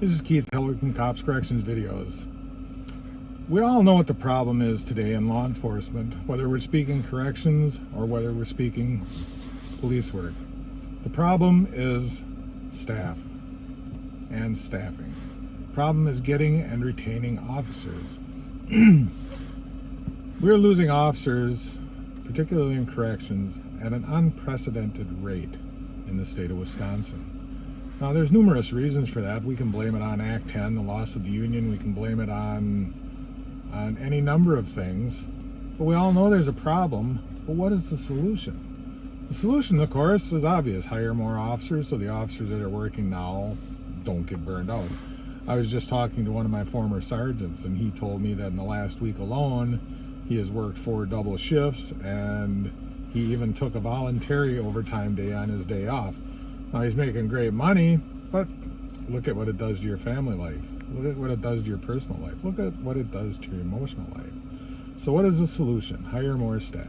This is Keith Hillerton, Cops Corrections Videos. We all know what the problem is today in law enforcement, whether we're speaking corrections or whether we're speaking police work. The problem is staff and staffing. The problem is getting and retaining officers. We're losing officers, particularly in corrections, at an unprecedented rate in the state of Wisconsin. Now, there's numerous reasons for that. We can blame it on Act 10, the loss of the union. We can blame it on any number of things. But we all know there's a problem. But what is the solution? The solution, of course, is obvious. Hire more officers so the officers that are working now don't get burned out. I was just talking to one of my former sergeants, and he told me that in the last week alone, he has worked 4 double shifts, and he even took a voluntary overtime day on his day off. Now, he's making great money, but look at what it does to your family life. Look at what it does to your personal life. Look at what it does to your emotional life. So what is the solution? Hire more staff.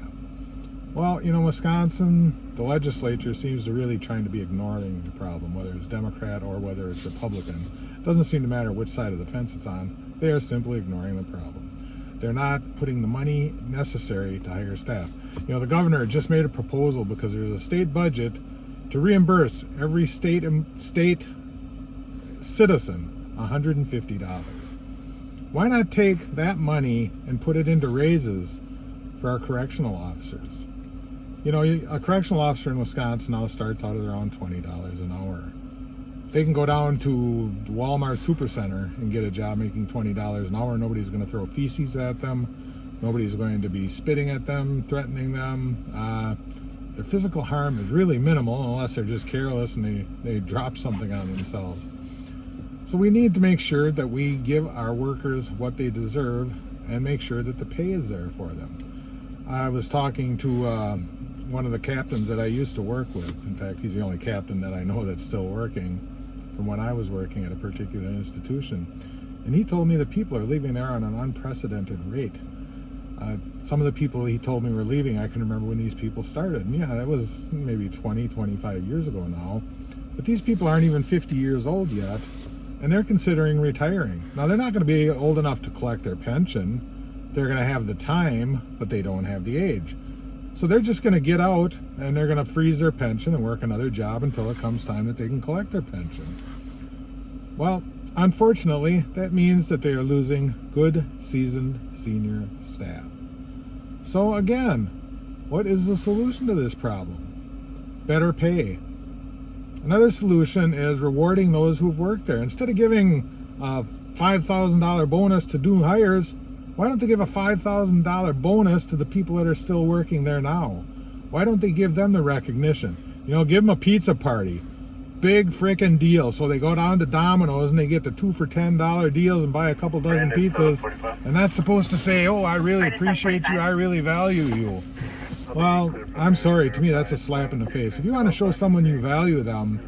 Well, Wisconsin, the legislature seems to really trying to be ignoring the problem, whether it's Democrat or whether it's Republican. It doesn't seem to matter which side of the fence it's on. They are simply ignoring the problem. They're not putting the money necessary to hire staff. The governor just made a proposal because there's a state budget to reimburse every state citizen $150. Why not take that money and put it into raises for our correctional officers? A correctional officer in Wisconsin now starts out at around $20 an hour. They can go down to Walmart Supercenter and get a job making $20 an hour. Nobody's going to throw feces at them. Nobody's going to be spitting at them, threatening them. Their physical harm is really minimal unless they're just careless and they drop something on themselves. So we need to make sure that we give our workers what they deserve and make sure that the pay is there for them. I was talking to one of the captains that I used to work with. In fact, he's the only captain that I know that's still working from when I was working at a particular institution. And he told me that people are leaving there on an unprecedented rate. Some of the people he told me were leaving, I can remember when these people started. And yeah, that was maybe 20, 25 years ago now. But these people aren't even 50 years old yet, and they're considering retiring. Now, they're not going to be old enough to collect their pension. They're going to have the time, but they don't have the age. So they're just going to get out, and they're going to freeze their pension and work another job until it comes time that they can collect their pension. Well, unfortunately, that means that they are losing good, seasoned senior staff. So again, what is the solution to this problem? Better pay. Another solution is rewarding those who've worked there. Instead of giving a $5,000 bonus to new hires, why don't they give a $5,000 bonus to the people that are still working there now? Why don't they give them the recognition? Give them a pizza party. Big freaking deal. So they go down to Domino's and they get the 2 for $10 deals and buy a couple dozen pizzas. And that's supposed to say, oh, I really appreciate you. I really value you. Well, I'm sorry. To me, that's a slap in the face. If you want to show someone you value them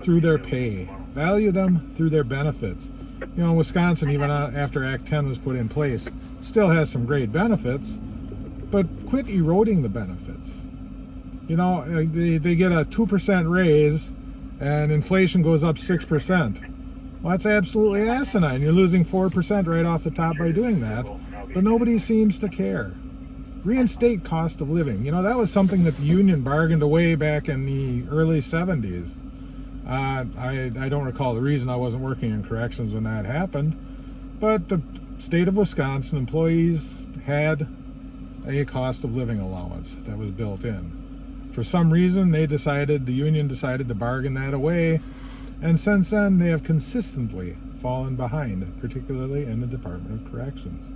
through their pay. Value them through their benefits. Wisconsin, even after Act 10 was put in place, still has some great benefits, but quit eroding the benefits. They get a 2% raise and inflation goes up 6%. Well, that's absolutely asinine. You're losing 4% right off the top by doing that, but nobody seems to care. Reinstate cost of living. That was something that the union bargained away back in the early 70s. I don't recall the reason. I wasn't working in corrections when that happened, but the state of Wisconsin employees had a cost of living allowance that was built in. For some reason, the union decided to bargain that away, and since then, they have consistently fallen behind, particularly in the Department of Corrections.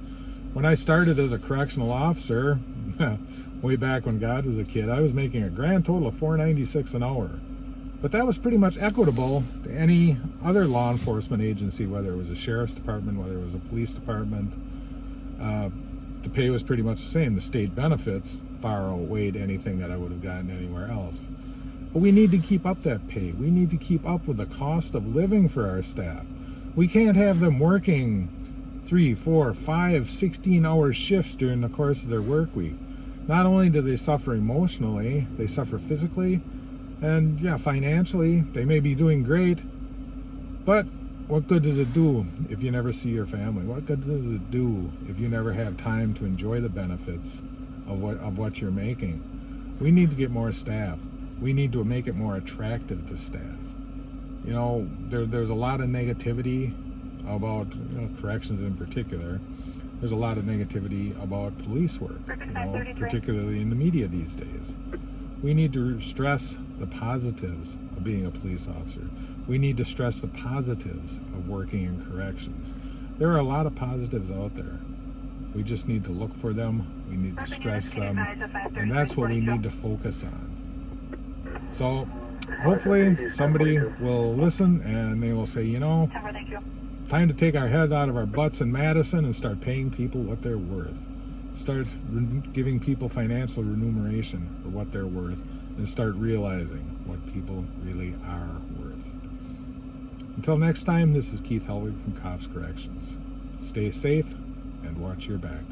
When I started as a correctional officer, way back when God was a kid, I was making a grand total of $4.96 an hour. But that was pretty much equitable to any other law enforcement agency, whether it was a sheriff's department, whether it was a police department. The pay was pretty much the same. The state benefits far outweighed anything that I would have gotten anywhere else. But we need to keep up that pay. We need to keep up with the cost of living for our staff. We can't have them working 3, 4, 5, 16-hour shifts during the course of their work week. Not only do they suffer emotionally, they suffer physically, and financially, they may be doing great, But what good does it do if you never see your family? What good does it do if you never have time to enjoy the benefits of what you're making? We need to get more staff. We need to make it more attractive to staff. You know, there's a lot of negativity about corrections in particular. There's a lot of negativity about police work, particularly in the media these days. We need to stress the positives of being a police officer. We need to stress the positives of working in corrections. There are a lot of positives out there. We just need to look for them. We need to stress them. And that's what we need to focus on. So hopefully somebody will listen and they will say, you know, time to take our head out of our butts in Madison and start paying people what they're worth. Start giving people financial remuneration for what they're worth and start realizing what people really are worth. Until next time, this is Keith Helwig from Cops Corrections. Stay safe and watch your back.